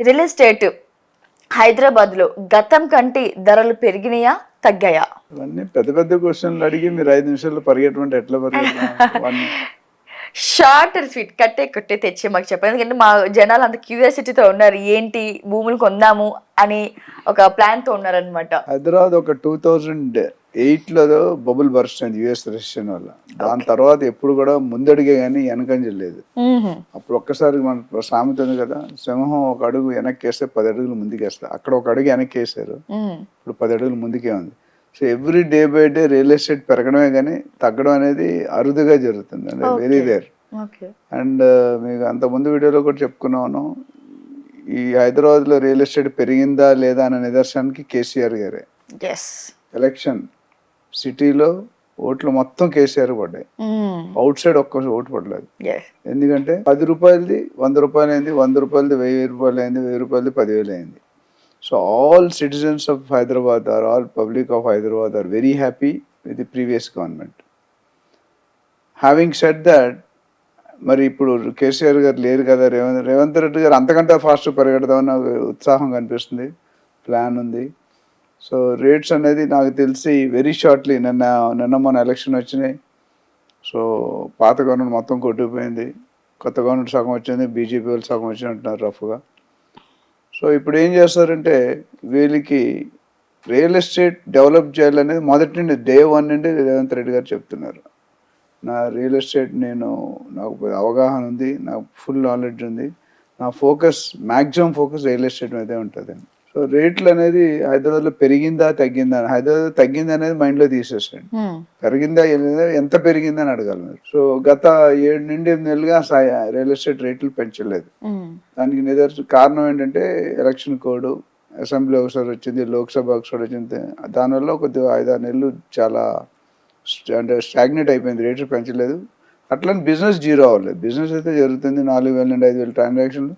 Real estate హైదరాబాద్లో గతం కంటే ధరలు పెరిగినాయా తగ్గాయా? ఇవన్నీ పెద్ద పెద్ద క్వశ్చన్లు అడిగి మీరు 5 నిమిషాల్లో పరిగెట్టమంటే ఎట్లా పరిగెడతాం? షార్ట్ అండ్ స్వీట్ కట్టే కొట్టే తెచ్చి మాకు చెప్పండి. ఎందుకంటే మా జనాలు అంత క్యూరియాసిటీతో ఉన్నారు, ఏంటి భూములు కొందాము అని ఒక ప్లాన్ తో ఉన్నారనమాట. హైదరాబాద్ ఒక 2008లో బబుల్ బర్స్ట్ అయింది యుఎస్ రెసిషన్ వల్ల. దాని తర్వాత ఎప్పుడు కూడా ముందడిగే కానీ వెనకంజ లేదు. అప్పుడు ఒక్కసారి మన సామెత ఉంది కదా, సింహం ఒక అడుగు వెనక్కి వేస్తే 10 అడుగులు ముందుకేస్తారు. అక్కడ ఒక అడుగు వెనక్కి వేసారు, ఇప్పుడు 10 అడుగులు ముందుకే ఉంది. So every day by day real estate పెరగడమే కానీ తగ్గడం అనేది అరుదుగా జరుగుతుంది, అంటే వెరీ రేర్. అండ్ మీకు అంత ముందు వీడియోలో కూడా చెప్పుకున్నాను, ఈ హైదరాబాద్ లో రియల్ ఎస్టేట్ పెరిగిందా లేదా అనే నిదర్శనానికి కేసీఆర్ గారే. ఎలక్షన్ సిటీలో ఓట్లు మొత్తం కేసీఆర్ పడ్డాయి, అవుట్ సైడ్ ఒక్క ఓటు పడలేదు. ఎందుకంటే 10 రూపాయలది 100 రూపాయలు అయింది, 100 రూపాయలది 1000 రూపాయలు అయింది, 1000 రూపాయలది 10,000 అయింది. So all citizens of Hyderabad are all public of Hyderabad are very happy with the previous government. Having said that, మరి ఇప్పుడు కేసీఆర్ గారు లేరు కదా, రేవంత్ రెడ్డి గారు అంతకంటే ఫాస్ట్ పరిగెడదామని ఉత్సాహం కనిపిస్తుంది, ప్లాన్ ఉంది. సో రేట్స్ అనేది నాకు తెలిసి వెరీ షార్ట్లీ, నిన్న మొన్న ఎలక్షన్ వచ్చినాయి. సో పాత గవర్నమెంట్ మొత్తం కొట్టుకుపోయింది, కొత్త గవర్నమెంట్ సగం వచ్చింది, బీజేపీ వాళ్ళు సగం వచ్చినట్టున్నారు రఫ్గా. సో ఇప్పుడు ఏం చేస్తారంటే, వీళ్ళకి రియల్ ఎస్టేట్ డెవలప్ చేయాలనేది మొదటి నుండి డే 1 నుండి రేవంత్ రెడ్డి గారు చెప్తున్నారు. నా రియల్ ఎస్టేట్ నాకు అవగాహన ఉంది, నాకు ఫుల్ నాలెడ్జ్ ఉంది, నా focus maximum focus real estate మీదే ఉంటుందండి. సో రేట్లు అనేది హైదరాబాద్లో పెరిగిందా తగ్గిందా, హైదరాబాద్ తగ్గింది అనేది మైండ్లో తీసేసండి, పెరిగిందా ఎంత పెరిగిందని అడగాలి మీరు. సో గత 7 నుండి 8 నెలలుగా రియల్ ఎస్టేట్ రేట్లు పెంచలేదు. దానికి కారణం ఏంటంటే ఎలక్షన్ కోడ్, అసెంబ్లీ ఒకసారి వచ్చింది, లోక్సభ ఒకసారి వచ్చింది, దానివల్ల కొద్దిగా 5-6 నెలలు చాలా అంటే స్టాగ్నేట్ అయిపోయింది, రేట్లు పెంచలేదు. అట్లని బిజినెస్ జీరో అవ్వలేదు, బిజినెస్ అయితే జరుగుతుంది. 4,000 నుండి 5,000 ట్రాన్సాక్షన్లు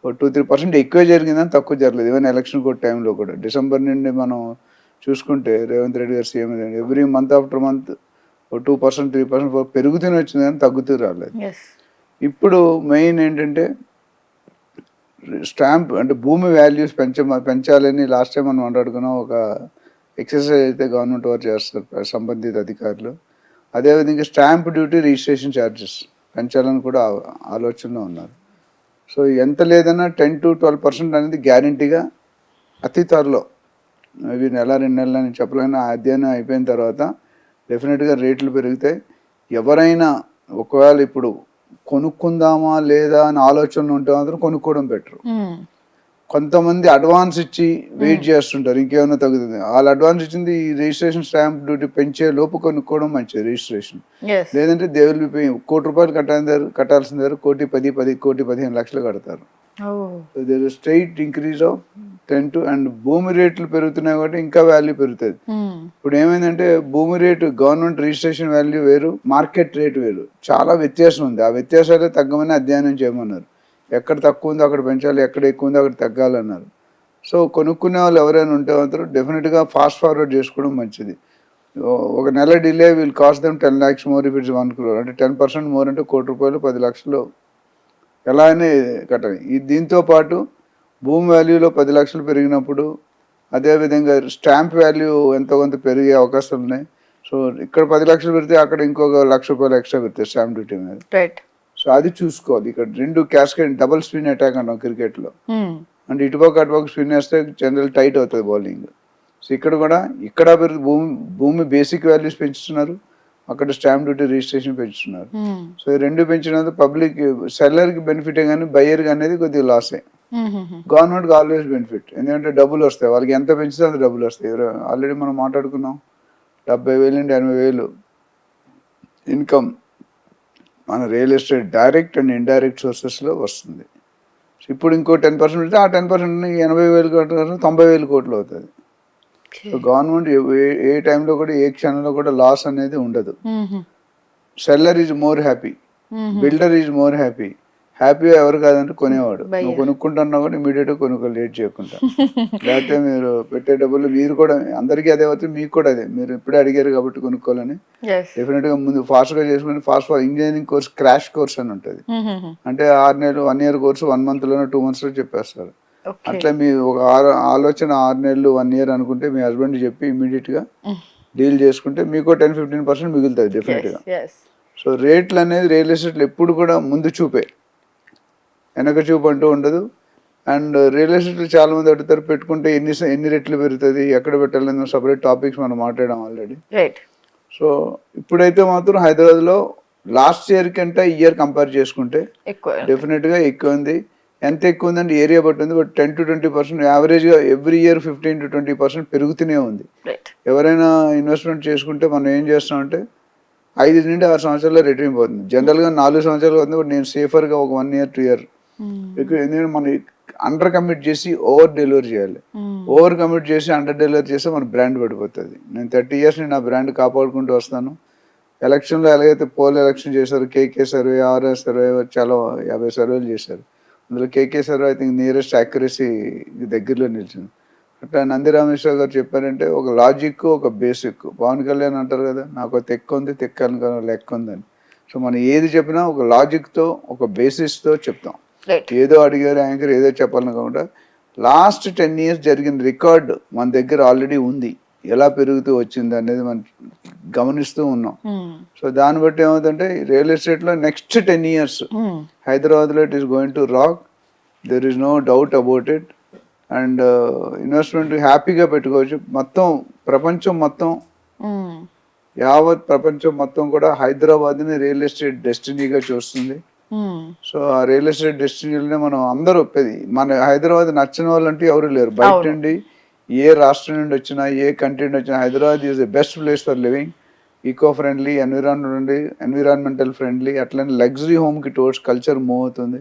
2-3% ఎక్కువే జరిగిందని, తక్కువ జరగలేదు. ఈవెన్ ఎలక్షన్ కోడ్ టైంలో కూడా డిసెంబర్ నుండి మనం చూసుకుంటే రేవంత్ రెడ్డి గారు CM every month after month 2%, 3% పెరుగుతూనే వచ్చింది కానీ తగ్గుతూ రాలేదు. ఇప్పుడు మెయిన్ ఏంటంటే స్టాంప్ అంటే భూమి వాల్యూస్ పెంచాలని లాస్ట్ టైం మనం మాట్లాడుకున్నాం. ఒక ఎక్సర్సైజ్ అయితే గవర్నమెంట్ వారు చేస్తారు సంబంధిత అధికారులు. అదేవిధంగా స్టాంప్ డ్యూటీ, రిజిస్ట్రేషన్ ఛార్జెస్ పెంచాలని కూడా ఆలోచనలో ఉన్నారు. సో ఎంత లేదన్నా 10-12% అనేది గ్యారంటీగా అతి త్వరలో, ఇవి 1-2 నెలలు అని చెప్పలేని అధ్యయనం అయిపోయిన తర్వాత డెఫినెట్గా రేట్లు పెరిగితే ఎవరైనా ఒకవేళ ఇప్పుడు కొనుక్కుందామా లేదా అని ఆలోచనలు ఉంటే మాత్రం కొనుక్కోవడం బెటర్. కొంతమంది అడ్వాన్స్ ఇచ్చి వెయిట్ చేస్తుంటారు, ఇంకేమైనా తగ్గుతుంది. వాళ్ళు అడ్వాన్స్ ఇచ్చింది ఈ రిజిస్ట్రేషన్ స్టాంప్ డ్యూటీ పెంచే లోపు కొనుక్కోవడం మంచిది రిజిస్ట్రేషన్. లేదంటే దే విల్ బి పేయింగ్. ₹1,00,00,000 కట్టాల్సిన దగ్గర 1,10,15 లక్షలు కడతారు. There is straight increase of 10 and భూమి రేట్లు పెరుగుతున్నాయి కాబట్టి ఇంకా వాల్యూ పెరుగుతుంది. ఇప్పుడు ఏమైందంటే భూమి రేటు, గవర్నమెంట్ రిజిస్ట్రేషన్ వాల్యూ వేరు, మార్కెట్ రేట్ వేరు, చాలా వ్యత్యాసం ఉంది. ఆ వ్యత్యాసాలే తగ్గమని అధ్యయనం చేయమన్నారు. ఎక్కడ తక్కువ ఉందో అక్కడ పెంచాలి, ఎక్కడ ఎక్కువ ఉందో అక్కడ తగ్గాలన్నారు. సో కొనుక్కునే వాళ్ళు ఎవరైనా ఉంటే మాత్రం డెఫినెట్గా ఫాస్ట్ ఫార్వర్డ్ చేసుకోవడం మంచిది. ఒక నెల delay will cost them 10 lakhs more if it's 1 crore. అంటే 10% మోర్ అంటే ₹1,00,00,000, 10 లక్షలు ఎలా అయినా కట్టాలి. దీంతో పాటు భూమి వాల్యూలో 10 లక్షలు పెరిగినప్పుడు అదేవిధంగా స్టాంప్ వాల్యూ ఎంతో కొంత పెరిగే అవకాశాలు ఉన్నాయి. సో ఇక్కడ 10 లక్షలు పెడితే అక్కడ ఇంకొక ₹1,00,000 ఎక్స్ట్రా పెడతాయి స్టాంప్ డ్యూటీ మీద. సో అది చూసుకోవాలి. ఇక్కడ 2 క్యాస్కేడ్ డబుల్ స్పిన్ అటాక్ అంటాం క్రికెట్లో. అంటే ఇటుపక్క అటుపక్క స్పిన్ వేస్తే జనరల్ టైట్ అవుతుంది బౌలింగ్. సో ఇక్కడ కూడా భూమి బేసిక్ వాల్యూస్ పెంచుతున్నారు, అక్కడ స్టాంప్ డ్యూటీ, రిజిస్ట్రేషన్ పెంచుతున్నారు. సో ఈ 2 పెంచినందుకు పబ్లిక్ సెల్లర్కి బెనిఫిటే కానీ బయ్యర్కి అనేది కొద్దిగా లాసే. గవర్నమెంట్కి ఆల్వేస్ బెనిఫిట్, ఎందుకంటే డబ్బులు వస్తాయి, వాళ్ళకి ఎంత పెంచితే అంత డబ్బులు వస్తాయి. ఆల్రెడీ మనం మాట్లాడుకున్నాం, 70,000 నుండి 80,000 ఇన్కమ్ మన real estate direct and indirect సోర్సెస్లో వస్తుంది. ఇప్పుడు ఇంకో 10% పెడితే ఆ 10% 80,000 కోట్లు, 90,000 కోట్లు అవుతుంది. సో గవర్నమెంట్ ఏ టైంలో కూడా, ఏ క్షణంలో కూడా లాస్ అనేది ఉండదు. Seller is more happy, builder is more happy. Happy ఎవరు కాదంటే కొనేవాడు. నువ్వు కొనుక్కుంటున్నా కూడా ఇమీడియట్గా కొనుక్కో, లేట్ చేయకుండా. లేకపోతే మీరు పెట్టే డబ్బులు మీరు కూడా, అందరికీ అదే అవుతుంది, మీకు కూడా అదే. మీరు ఇప్పుడే అడిగారు కాబట్టి కొనుక్కోవాలని, డెఫినెట్గా ముందు ఫాస్ట్గా చేసుకుని fast engineering course crash course అని ఉంటుంది. అంటే 6 నెలలు, 1 year కోర్సు 1 monthలోనే 2 monthsలో చెప్పేస్తారు. ఓకే. అట్లా మీ ఒక ఆలోచన 6 నెలలు 1 ఇయర్ అనుకుంటే మీ హస్బెండ్ చెప్పి ఇమీడియట్గా డీల్ చేసుకుంటే మీకు 10-15% మిగులుతుంది డెఫినెట్గా. yes. సో రేట్లు అనేది రియల్ ఎస్టేట్లో ఎప్పుడు కూడా ముందు చూపే, వెనక చూపు అంటూ ఉండదు. అండ్ రియల్ ఎస్టేట్లో చాలా మంది అడుగుతారు పెట్టుకుంటే ఎన్ని రెట్లు పెరుగుతుంది, ఎక్కడ పెట్టాలని సపరేట్ టాపిక్స్ మనం మాట్లాడాం ఆల్రెడీ. రైట్. సో ఇప్పుడైతే మాత్రం హైదరాబాద్లో లాస్ట్ ఇయర్ కంటే ఈ ఇయర్ కంపేర్ చేసుకుంటే ఎక్కువ. డెఫినెట్గా ఎక్కువ ఉంది. ఎంత ఎక్కువ ఉందంటే ఏరియా బట్టి ఉంది. బట్ 10-20% యావరేజ్గా ఎవ్రీ ఇయర్ 15-20% పెరుగుతూనే ఉంది. రైట్. ఎవరైనా ఇన్వెస్ట్మెంట్ చేసుకుంటే మనం ఏం చేస్తామంటే 5 నుండి 6 సంవత్సరాల్లో రిటర్న్ పోతుంది. జనరల్గా 4 సంవత్సరాలు అవుతుంది. బట్ నేను సేఫర్గా ఒక 1 ఇయర్ 2 ఇయర్ ఎక్కువ. ఎందుకంటే మనం అండర్ కమిట్ చేసి ఓవర్ డెలివరీ చేయాలి. ఓవర్ కమిట్ చేసి అండర్ డెలివరీ చేస్తే మన బ్రాండ్ పడిపోతుంది. నేను 30 years నేను నా బ్రాండ్ కాపాడుకుంటూ వస్తాను. ఎలక్షన్లో ఎలాగైతే పోల్ ఎలక్షన్ చేశారు, కేకే సర్వే, ఆర్ఎస్ సర్వే, చాలా 50 సర్వేలు చేశారు. అందులో KK survey I think nearest accuracy దగ్గరలో నిలిచింది. అట్లా నంది రామేశ్వర గారు చెప్పారంటే ఒక లాజిక్, ఒక బేసిక్. పవన్ కళ్యాణ్ అంటారు కదా, నాకు తెక్క ఉంది, తెక్కను లెక్క ఉందని. సో మనం ఏది చెప్పినా ఒక లాజిక్తో, ఒక బేసిస్తో చెప్తాం. ఏదో అడిగారు యాంకర్ ఏదో చెప్పాలని కాకుండా లాస్ట్ 10 years జరిగిన రికార్డు మన దగ్గర ఆల్రెడీ ఉంది. ఎలా పెరుగుతూ వచ్చింది అనేది మనం గమనిస్తూ ఉన్నాం. సో దాన్ని బట్టి ఏమవుతుందంటే రియల్ ఎస్టేట్లో నెక్స్ట్ 10 years హైదరాబాద్లో it is going to rock. There is no doubt about it. And investment హ్యాపీగా పెట్టుకోవచ్చు. మొత్తం ప్రపంచం మొత్తం, యావత్ ప్రపంచం మొత్తం కూడా హైదరాబాద్ని రియల్ ఎస్టేట్ డెస్టినీగా చూస్తుంది. సో ఆ రియల్ ఎస్టేట్ డెస్టినీలోనే మనం అందరూ మన హైదరాబాద్ నచ్చిన వాళ్ళంటూ ఎవరు లేరు. బయట నుండి ఏ రాష్ట్రం నుండి వచ్చినా, ఏ కంట్రీ నుండి వచ్చినా Hyderabad is the best place for living. Eco friendly, environmental friendly. అట్లనే లగ్జరీ హోమ్కి టువర్డ్స్ కల్చర్ మూవ్ అవుతుంది.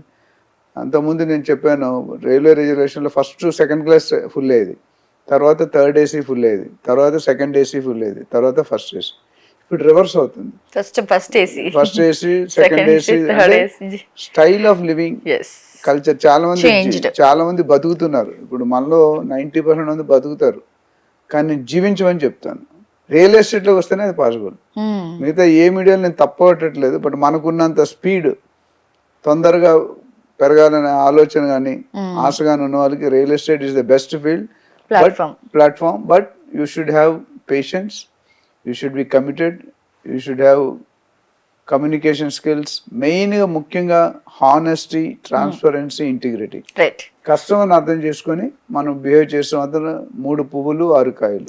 అంతకుముందు నేను చెప్పాను రైల్వే రిజర్వేషన్లో ఫస్ట్ సెకండ్ క్లాస్ ఫుల్ అయ్యేది, తర్వాత థర్డ్ ఏసీ ఫుల్ అయ్యేది, తర్వాత సెకండ్ ఏసీ ఫుల్ అయ్యేది, తర్వాత ఫస్ట్ ఏసీ. ఇప్పుడు రివర్స్ అవుతుంది. First AC, second AC. Style of living, culture. చాలా మంది బతుకుతున్నారు. ఇప్పుడు మనలో 90% మంది బతుకుతారు, కానీ జీవించమని చెప్తాను. రియల్ ఎస్టేట్లోకి వస్తేనే అది పాసిబుల్. మిగతా ఏ మీడియాలో నేను తప్పట్టట్లేదు. బట్ మనకున్నంత స్పీడ్, తొందరగా పెరగాలనే ఆలోచన కానీ ఆశ కానీ ఉన్న వాళ్ళకి real estate is the best field, platform. But you should have patience, you should be committed, you should have communication skills. మెయిన్గా ముఖ్యంగా హానెస్టీ, ట్రాన్స్పరెన్సీ, ఇంటిగ్రిటీ. కస్టమర్ని అర్థం చేసుకొని మనం బిహేవ్ చేస్తాం. అందులో 3 పువ్వులు 6 కాయలు.